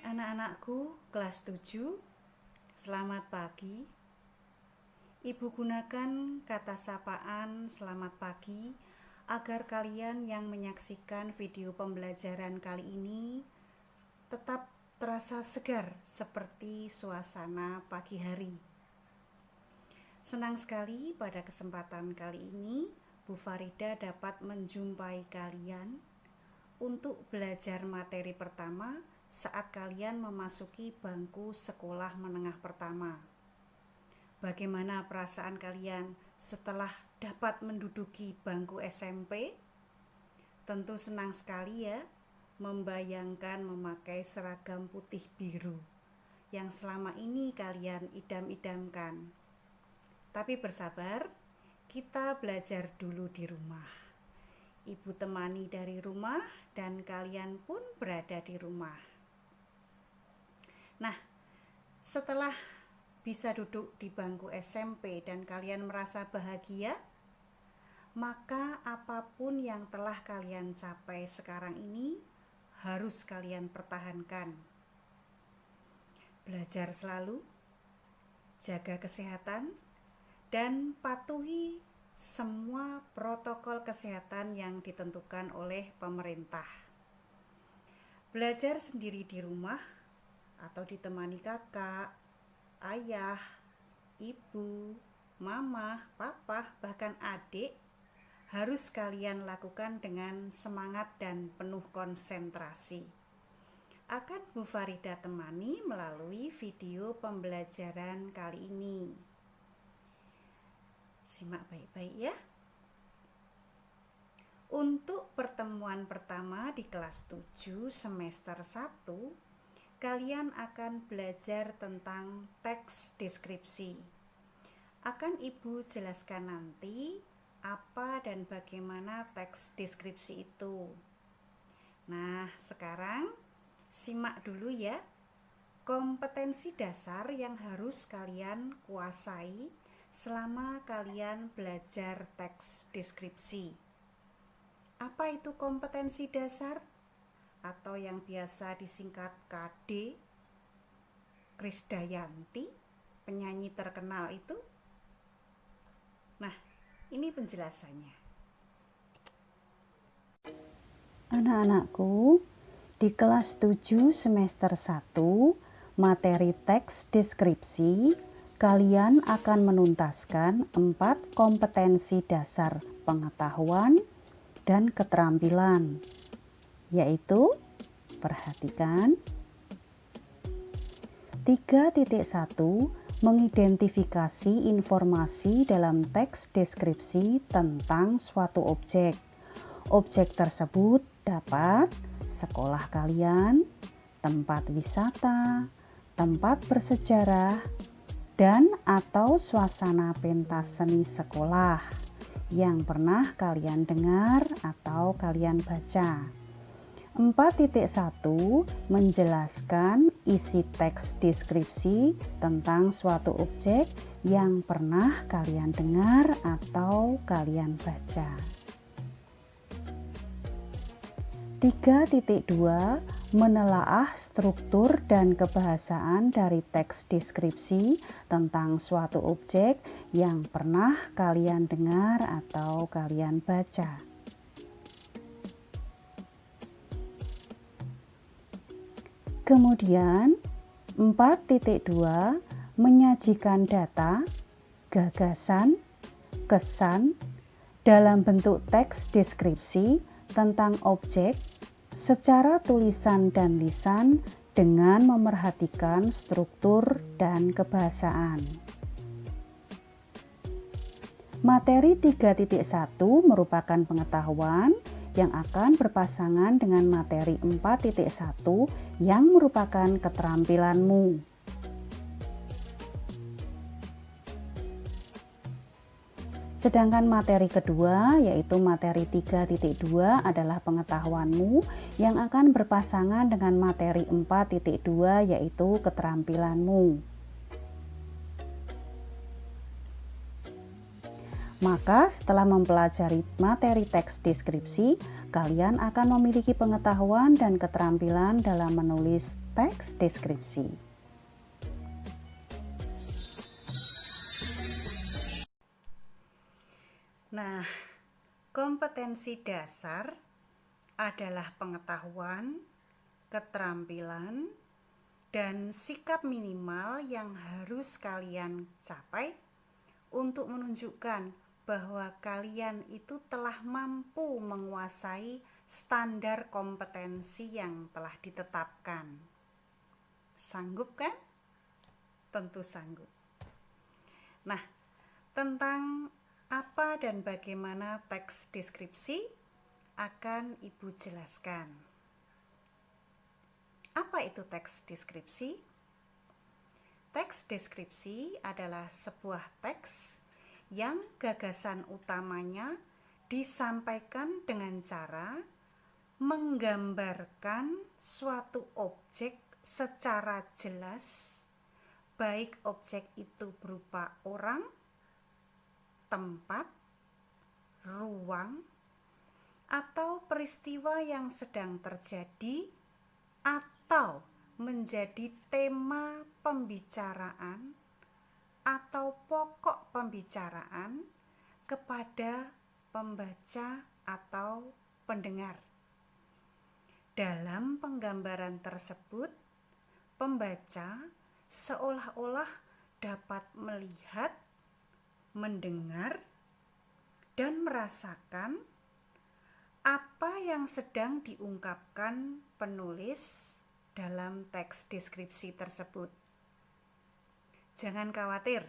Anak-anakku kelas 7, selamat pagi. Ibu gunakan kata sapaan selamat pagi agar kalian yang menyaksikan video pembelajaran kali ini tetap terasa segar seperti suasana pagi hari. Senang sekali pada kesempatan kali ini Bu Farida dapat menjumpai kalian untuk belajar materi pertama saat kalian memasuki bangku sekolah menengah pertama. Bagaimana perasaan kalian setelah dapat menduduki bangku SMP? Tentu senang sekali ya, membayangkan memakai seragam putih biru yang selama ini kalian idam-idamkan. Tapi bersabar, kita belajar dulu di rumah. Ibu temani dari rumah dan kalian pun berada di rumah. Nah, setelah bisa duduk di bangku SMP dan kalian merasa bahagia, maka apapun yang telah kalian capai sekarang ini harus kalian pertahankan. Belajar selalu, jaga kesehatan, dan patuhi semua protokol kesehatan yang ditentukan oleh pemerintah. Belajar sendiri di rumah atau ditemani kakak, ayah, ibu, mama, papa, bahkan adik harus kalian lakukan dengan semangat dan penuh konsentrasi. Akan Bu Farida temani melalui video pembelajaran kali ini. Simak baik-baik ya. Untuk pertemuan pertama di kelas 7 semester 1, kalian akan belajar tentang teks deskripsi. Akan Ibu jelaskan nanti apa dan bagaimana teks deskripsi itu. Nah, sekarang simak dulu ya kompetensi dasar yang harus kalian kuasai selama kalian belajar teks deskripsi. Apa itu kompetensi dasar? Atau yang biasa disingkat KD, Krisdayanti, penyanyi terkenal itu. Nah, ini penjelasannya. Anak-anakku, di kelas 7 semester 1, materi teks deskripsi, kalian akan menuntaskan 4 kompetensi dasar pengetahuan dan keterampilan, yaitu perhatikan 3.1 mengidentifikasi informasi dalam teks deskripsi tentang suatu objek. Objek tersebut dapat sekolah kalian, tempat wisata, tempat bersejarah, dan atau suasana pentas seni sekolah yang pernah kalian dengar atau kalian baca. 4.1 menjelaskan isi teks deskripsi tentang suatu objek yang pernah kalian dengar atau kalian baca. 3.2 menelaah struktur dan kebahasaan dari teks deskripsi tentang suatu objek yang pernah kalian dengar atau kalian baca. Kemudian 4.2 menyajikan data, gagasan, kesan dalam bentuk teks deskripsi tentang objek secara tulisan dan lisan dengan memerhatikan struktur dan kebahasaan. Materi 3.1 merupakan pengetahuan yang akan berpasangan dengan materi 4.1 yang merupakan keterampilanmu. Sedangkan materi kedua, yaitu materi 3.2 adalah pengetahuanmu yang akan berpasangan dengan materi 4.2 yaitu keterampilanmu. Maka setelah mempelajari materi teks deskripsi, kalian akan memiliki pengetahuan dan keterampilan dalam menulis teks deskripsi. Nah, kompetensi dasar adalah pengetahuan, keterampilan, dan sikap minimal yang harus kalian capai untuk menunjukkan bahwa kalian itu telah mampu menguasai standar kompetensi yang telah ditetapkan. Sanggup kan? Tentu sanggup. Nah, tentang apa dan bagaimana teks deskripsi akan Ibu jelaskan. Apa itu teks deskripsi? Teks deskripsi adalah sebuah teks yang gagasan utamanya disampaikan dengan cara menggambarkan suatu objek secara jelas, baik objek itu berupa orang, tempat, ruang, atau peristiwa yang sedang terjadi atau menjadi tema pembicaraan atau pokok pembicaraan kepada pembaca atau pendengar. Dalam penggambaran tersebut, pembaca seolah-olah dapat melihat, mendengar, dan merasakan apa yang sedang diungkapkan penulis dalam teks deskripsi tersebut. Jangan khawatir,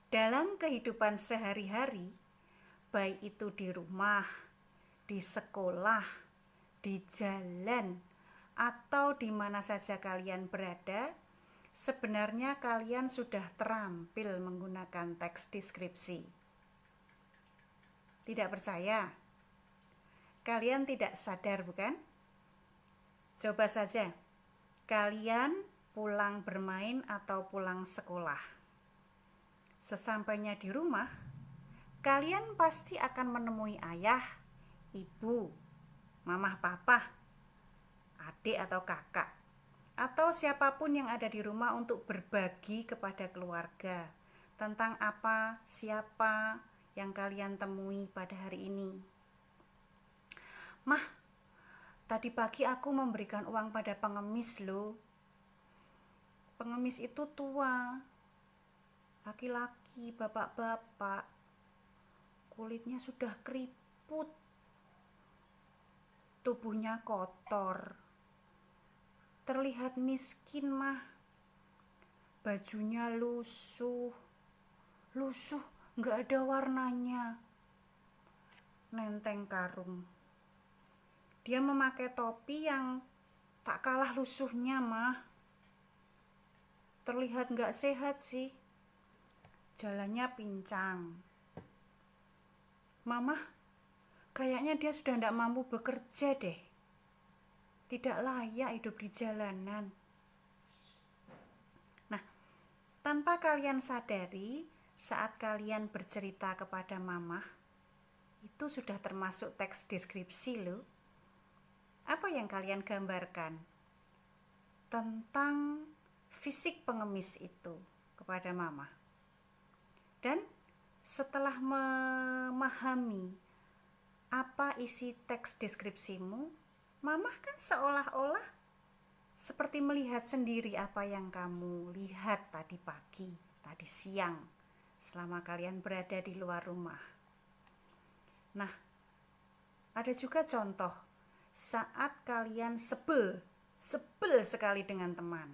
dalam kehidupan sehari-hari, baik itu di rumah, di sekolah, di jalan, atau di mana saja kalian berada, sebenarnya kalian sudah terampil menggunakan teks deskripsi. Tidak percaya? Kalian tidak sadar, bukan? Coba saja, kalian pulang bermain atau pulang sekolah. Sesampainya di rumah, kalian pasti akan menemui ayah, ibu, mamah, papa, adik atau kakak, atau siapapun yang ada di rumah untuk berbagi kepada keluarga tentang apa, siapa yang kalian temui pada hari ini. Mah, tadi pagi aku memberikan uang pada pengemis loh. Pengemis itu tua, laki-laki, bapak-bapak, kulitnya sudah keriput, tubuhnya kotor, terlihat miskin mah, bajunya lusuh, nggak ada warnanya, nenteng karung. Dia memakai topi yang tak kalah lusuhnya mah. Terlihat nggak sehat sih. Jalannya pincang. Mamah, kayaknya dia sudah nggak mampu bekerja deh. Tidak layak hidup di jalanan. Nah, tanpa kalian sadari, saat kalian bercerita kepada mamah, itu sudah termasuk teks deskripsi loh. Apa yang kalian gambarkan tentang fisik pengemis itu kepada mama? Dan setelah memahami apa isi teks deskripsimu, mama kan seolah-olah seperti melihat sendiri apa yang kamu lihat tadi pagi, tadi siang, selama kalian berada di luar rumah. Nah, ada juga contoh saat kalian sebel sekali dengan teman.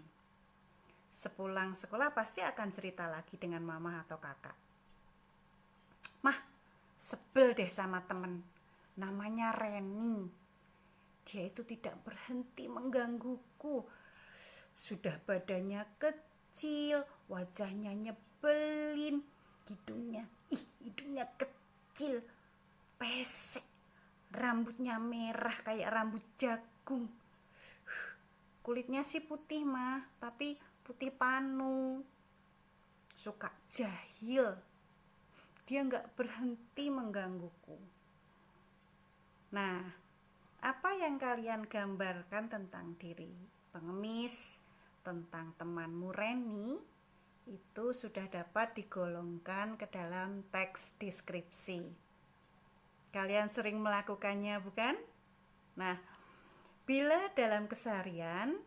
Sepulang sekolah pasti akan cerita lagi dengan mama atau kakak. Mah, sebel deh sama temen, namanya Reni. Dia itu tidak berhenti menggangguku. Sudah badannya kecil, wajahnya nyebelin, hidungnya kecil, pesek, rambutnya merah kayak rambut jagung. Kulitnya sih putih mah, tapi putih panu. Suka jahil. Dia gak berhenti menggangguku. Nah, apa yang kalian gambarkan tentang diri pengemis, tentang temanmu Reni, itu sudah dapat digolongkan ke dalam teks deskripsi. Kalian sering melakukannya, bukan? Nah, bila dalam keseharian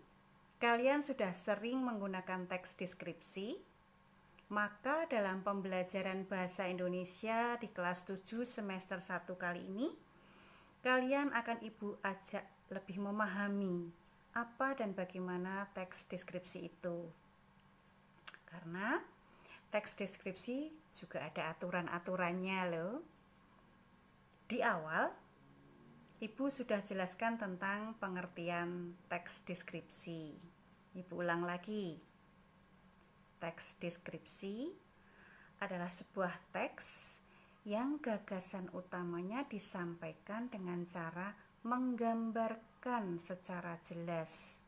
kalian sudah sering menggunakan teks deskripsi, maka dalam pembelajaran bahasa Indonesia di kelas 7 semester 1 kali ini, kalian akan Ibu ajak lebih memahami apa dan bagaimana teks deskripsi itu. Karena teks deskripsi juga ada aturan-aturannya loh. Di awal, Ibu sudah jelaskan tentang pengertian teks deskripsi. Ibu ulang lagi. Teks deskripsi adalah sebuah teks yang gagasan utamanya disampaikan dengan cara menggambarkan secara jelas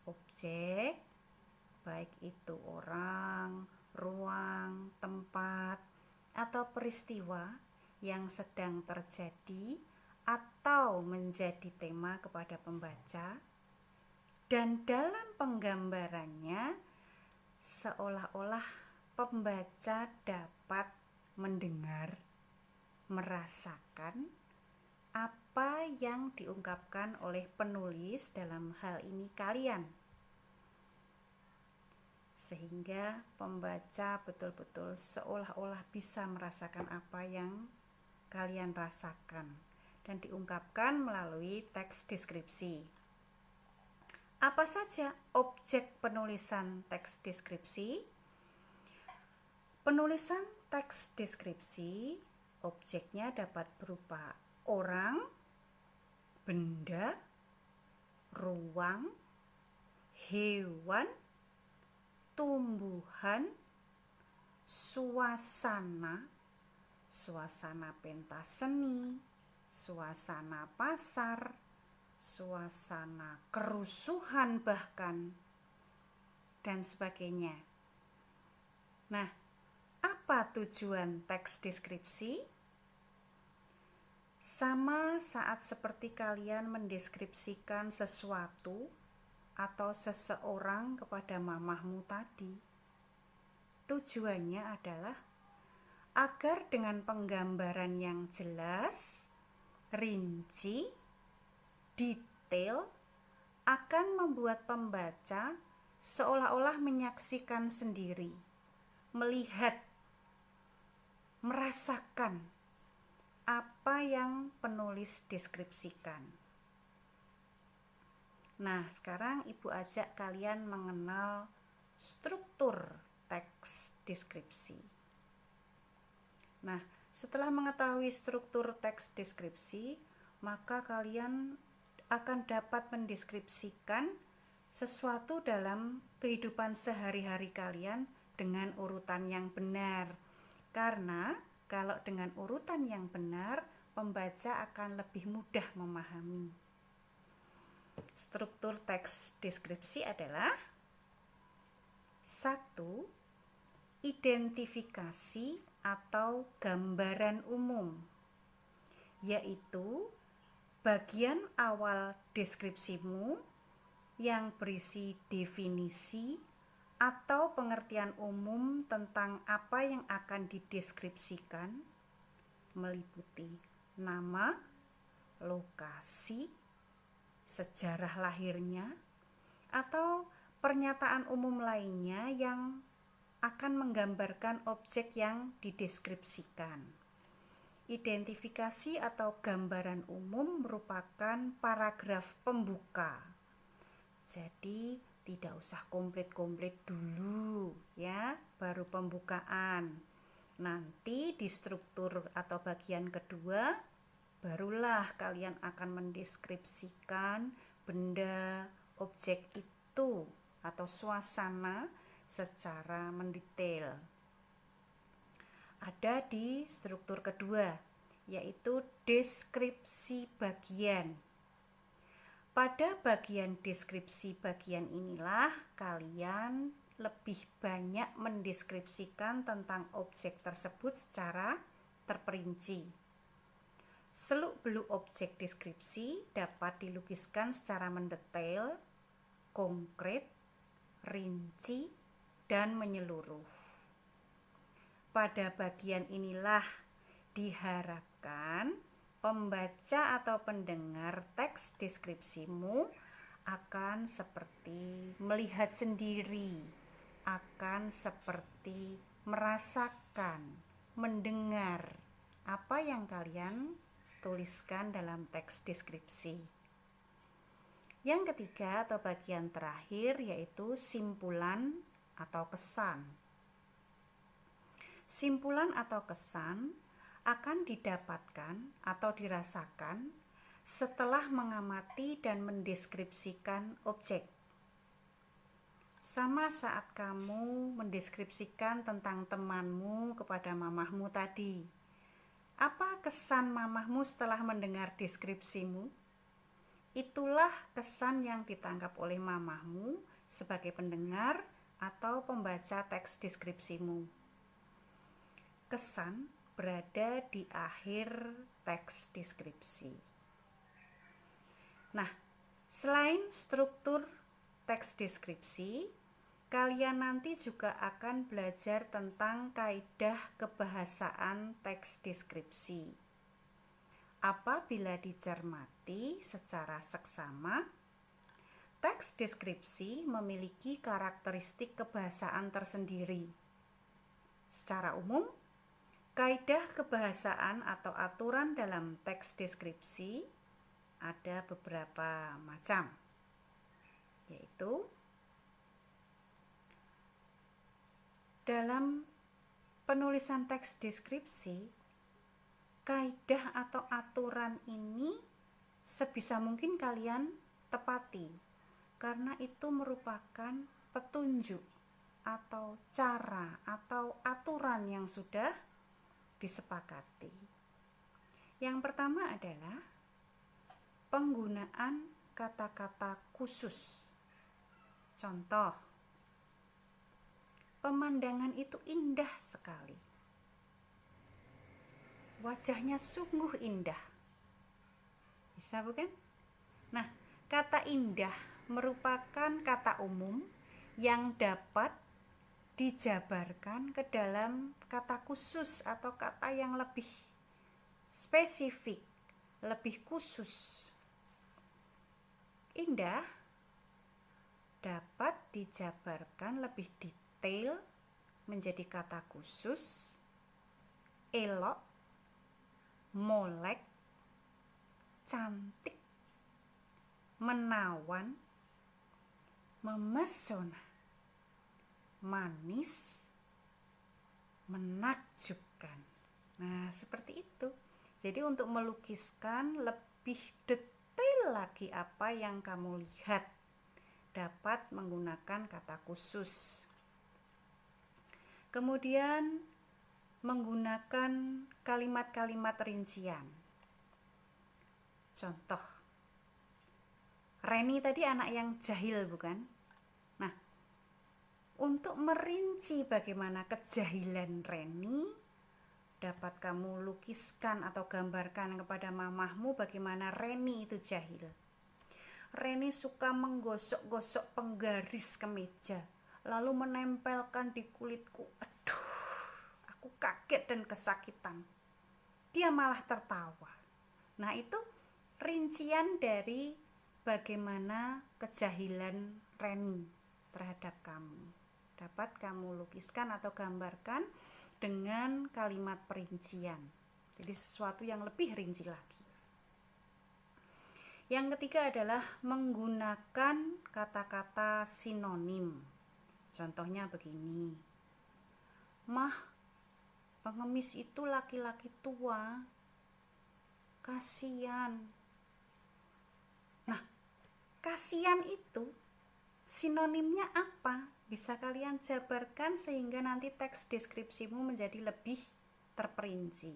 objek, baik itu orang, ruang, tempat, atau peristiwa yang sedang terjadi atau menjadi tema kepada pembaca, dan dalam penggambarannya seolah-olah pembaca dapat mendengar, merasakan apa yang diungkapkan oleh penulis, dalam hal ini kalian, sehingga pembaca betul-betul seolah-olah bisa merasakan apa yang kalian rasakan dan diungkapkan melalui teks deskripsi. Apa saja objek penulisan teks deskripsi? Penulisan teks deskripsi, objeknya dapat berupa orang, benda, ruang, hewan, tumbuhan, suasana pentas seni, suasana pasar, suasana kerusuhan bahkan, dan sebagainya. Nah, apa tujuan teks deskripsi? Sama saat seperti kalian mendeskripsikan sesuatu atau seseorang kepada mamahmu tadi. Tujuannya adalah agar dengan penggambaran yang jelas, rinci, detail akan membuat pembaca seolah-olah menyaksikan sendiri, melihat, merasakan apa yang penulis deskripsikan. Nah, sekarang Ibu ajak kalian mengenal struktur teks deskripsi. Nah, setelah mengetahui struktur teks deskripsi, maka kalian akan dapat mendeskripsikan sesuatu dalam kehidupan sehari-hari kalian dengan urutan yang benar. Karena kalau dengan urutan yang benar, pembaca akan lebih mudah memahami. Struktur teks deskripsi adalah 1. Identifikasi atau gambaran umum, yaitu bagian awal deskripsimu yang berisi definisi atau pengertian umum tentang apa yang akan dideskripsikan, meliputi nama, lokasi, sejarah lahirnya, atau pernyataan umum lainnya yang akan menggambarkan objek yang dideskripsikan. Identifikasi atau gambaran umum merupakan paragraf pembuka. Jadi tidak usah komplit-komplit dulu ya, baru pembukaan. Nanti di struktur atau bagian kedua barulah kalian akan mendeskripsikan benda, objek itu atau suasana secara mendetail. Ada di struktur kedua, yaitu deskripsi bagian. Pada bagian deskripsi bagian inilah kalian lebih banyak mendeskripsikan tentang objek tersebut secara terperinci. Seluk-beluk objek deskripsi dapat dilukiskan secara mendetail, konkret, rinci, dan menyeluruh. Pada bagian inilah diharapkan pembaca atau pendengar teks deskripsimu akan seperti melihat sendiri, akan seperti merasakan, mendengar apa yang kalian tuliskan dalam teks deskripsi. Yang ketiga atau bagian terakhir yaitu simpulan atau kesan. Simpulan atau kesan akan didapatkan atau dirasakan setelah mengamati dan mendeskripsikan objek. Sama saat kamu mendeskripsikan tentang temanmu kepada mamahmu tadi. Apa kesan mamahmu setelah mendengar deskripsimu? Itulah kesan yang ditangkap oleh mamahmu sebagai pendengar atau pembaca teks deskripsimu. Kesan berada di akhir teks deskripsi. Nah, selain struktur teks deskripsi, kalian nanti juga akan belajar tentang kaidah kebahasaan teks deskripsi. Apabila dicermati secara seksama, teks deskripsi memiliki karakteristik kebahasaan tersendiri. Secara umum, kaidah kebahasaan atau aturan dalam teks deskripsi ada beberapa macam, yaitu dalam penulisan teks deskripsi, kaidah atau aturan ini sebisa mungkin kalian tepati, karena itu merupakan petunjuk atau cara atau aturan yang sudah disepakati. Yang pertama adalah penggunaan kata-kata khusus. Contoh, pemandangan itu indah sekali. Wajahnya sungguh indah. Bisa bukan? Nah, kata indah merupakan kata umum yang dapat dijabarkan ke dalam kata khusus atau kata yang lebih spesifik, lebih khusus. Indah dapat dijabarkan lebih detail menjadi kata khusus, elok, molek, cantik, menawan, memesona, manis, menakjubkan. Nah, seperti itu. Jadi untuk melukiskan lebih detail lagi apa yang kamu lihat, dapat menggunakan kata khusus. Kemudian menggunakan kalimat-kalimat rincian. Contoh, Reni tadi anak yang jahil, bukan? Nah, untuk merinci bagaimana kejahilan Reni, dapat kamu lukiskan atau gambarkan kepada mamahmu bagaimana Reni itu jahil. Reni suka menggosok-gosok penggaris kemeja, lalu menempelkan di kulitku. Aduh, aku kaget dan kesakitan. Dia malah tertawa. Nah, itu rincian dari bagaimana kejahilan Reni terhadap kamu. Dapat kamu lukiskan atau gambarkan dengan kalimat perincian. Jadi sesuatu yang lebih rinci lagi. Yang ketiga adalah menggunakan kata-kata sinonim. Contohnya begini. Mah, pengemis itu laki-laki tua. Kasian. Nah, kasian itu sinonimnya apa? Bisa kalian jabarkan sehingga nanti teks deskripsimu menjadi lebih terperinci.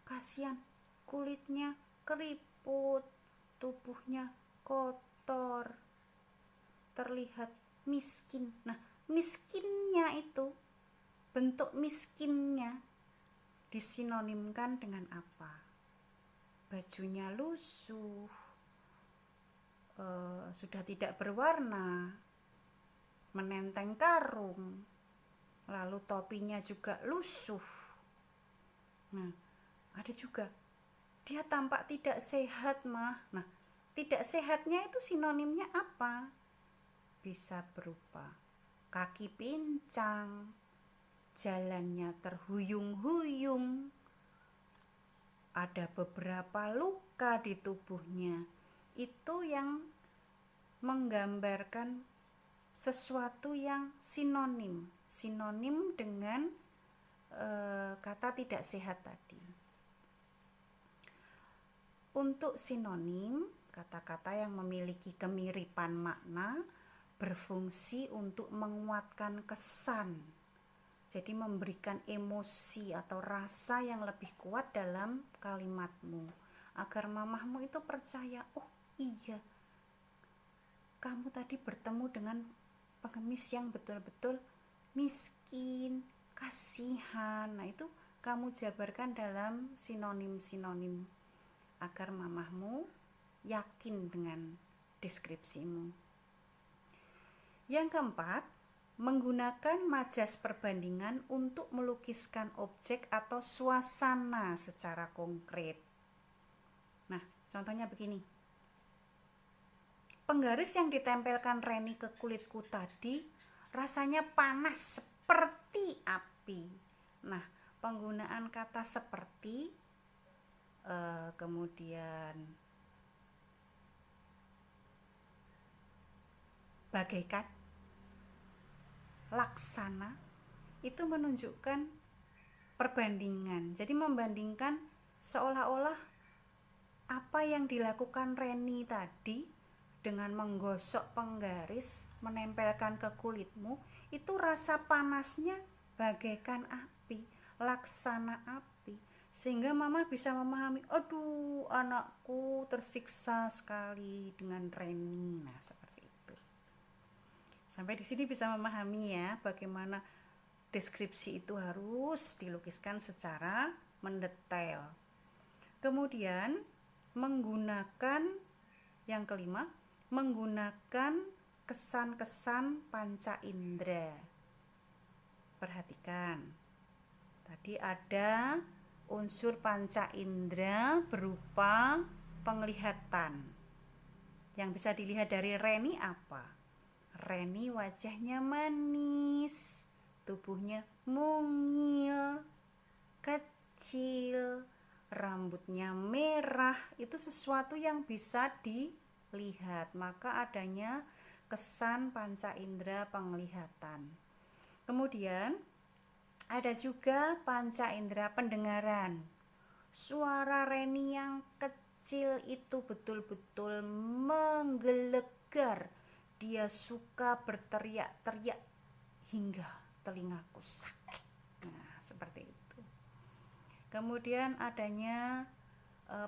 Kasian, kulitnya keriput, tubuhnya kotor, terlihat miskin. Nah, miskinnya itu, bentuk miskinnya disinonimkan dengan apa? Bajunya lusuh, sudah tidak berwarna, menenteng karung, lalu topinya juga lusuh. Nah, ada juga dia tampak tidak sehat, mah. Nah, tidak sehatnya itu sinonimnya apa? Bisa berupa kaki pincang, jalannya terhuyung-huyung, ada beberapa luka di tubuhnya. Itu yang menggambarkan sesuatu yang sinonim dengan kata tidak sehat tadi. Untuk sinonim, kata-kata yang memiliki kemiripan makna berfungsi untuk menguatkan kesan. Jadi memberikan emosi atau rasa yang lebih kuat dalam kalimatmu, agar mamahmu itu percaya, oh iya, kamu tadi bertemu dengan pengemis yang betul-betul miskin, kasihan. Nah, itu kamu jabarkan dalam sinonim-sinonim agar mamahmu yakin dengan deskripsimu. Yang keempat, menggunakan majas perbandingan untuk melukiskan objek atau suasana secara konkret. Nah, contohnya begini. Penggaris yang ditempelkan Reni ke kulitku tadi rasanya panas seperti api. Nah, penggunaan kata seperti, kemudian bagaikan, laksana, itu menunjukkan perbandingan. Jadi membandingkan seolah-olah apa yang dilakukan Reni tadi dengan menggosok penggaris, menempelkan ke kulitmu, itu rasa panasnya bagaikan api, laksana api. Sehingga mama bisa memahami, aduh anakku tersiksa sekali dengan Reni. Nah, seperti itu. Sampai di sini bisa memahami ya bagaimana deskripsi itu harus dilukiskan secara mendetail. Kemudian menggunakan yang kelima, menggunakan kesan-kesan panca indera. Perhatikan, tadi ada unsur panca indera berupa penglihatan. Yang bisa dilihat dari Reni apa? Reni wajahnya manis, tubuhnya mungil, kecil, rambutnya merah. Itu sesuatu yang bisa dilihat, maka adanya kesan panca indera penglihatan. Kemudian ada juga panca indera pendengaran. Suara Reni yang kecil itu betul-betul menggelegar. Dia suka berteriak-teriak hingga telingaku sakit. Nah, seperti itu. Kemudian adanya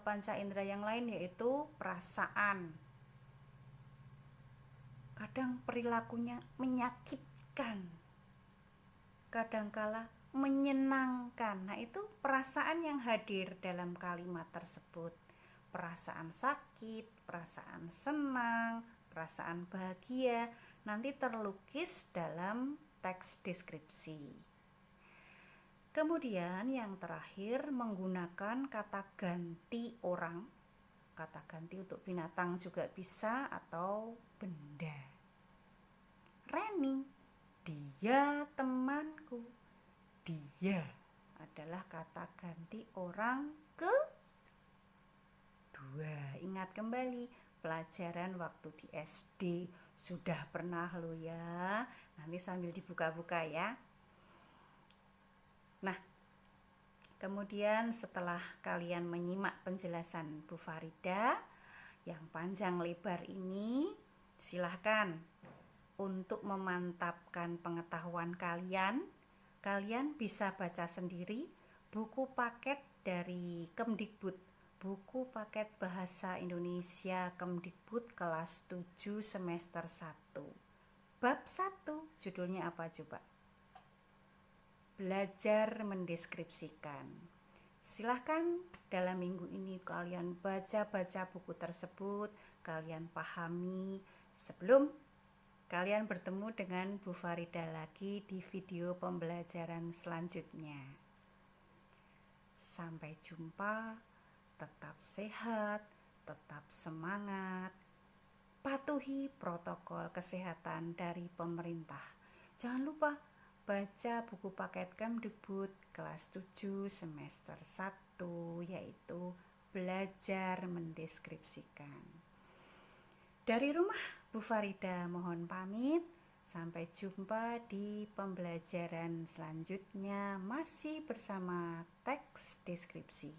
panca indera yang lain, yaitu perasaan. Kadang perilakunya menyakitkan, kadangkala menyenangkan. Nah, itu perasaan yang hadir dalam kalimat tersebut. Perasaan sakit, perasaan senang, perasaan bahagia nanti terlukis dalam teks deskripsi. Kemudian yang terakhir, menggunakan kata ganti orang. Kata ganti untuk binatang juga bisa, atau benda. Reni, dia temanku. Dia adalah kata ganti orang kedua. Ingat kembali pelajaran waktu di SD, sudah pernah lo ya. Nanti sambil dibuka-buka ya. Nah, kemudian setelah kalian menyimak penjelasan Bu Farida yang panjang lebar ini, silahkan untuk memantapkan pengetahuan kalian bisa baca sendiri buku paket dari Kemdikbud, buku paket Bahasa Indonesia Kemdikbud kelas 7 semester 1. Bab 1, judulnya apa coba? belajar mendeskripsikan. Silahkan dalam minggu ini kalian baca-baca buku tersebut, kalian pahami sebelum kalian bertemu dengan Bu Farida lagi di video pembelajaran selanjutnya. Sampai jumpa, tetap sehat, tetap semangat, patuhi protokol kesehatan dari pemerintah. Jangan lupa baca buku paket Kemdikbud kelas 7 semester 1, yaitu belajar mendeskripsikan. Dari rumah Bu Farida mohon pamit. Sampai jumpa di pembelajaran selanjutnya masih bersama teks deskripsi.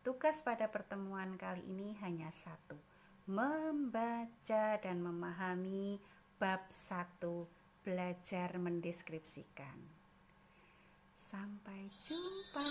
Tugas pada pertemuan kali ini hanya satu, membaca dan memahami bab 1 belajar mendeskripsikan. Sampai jumpa.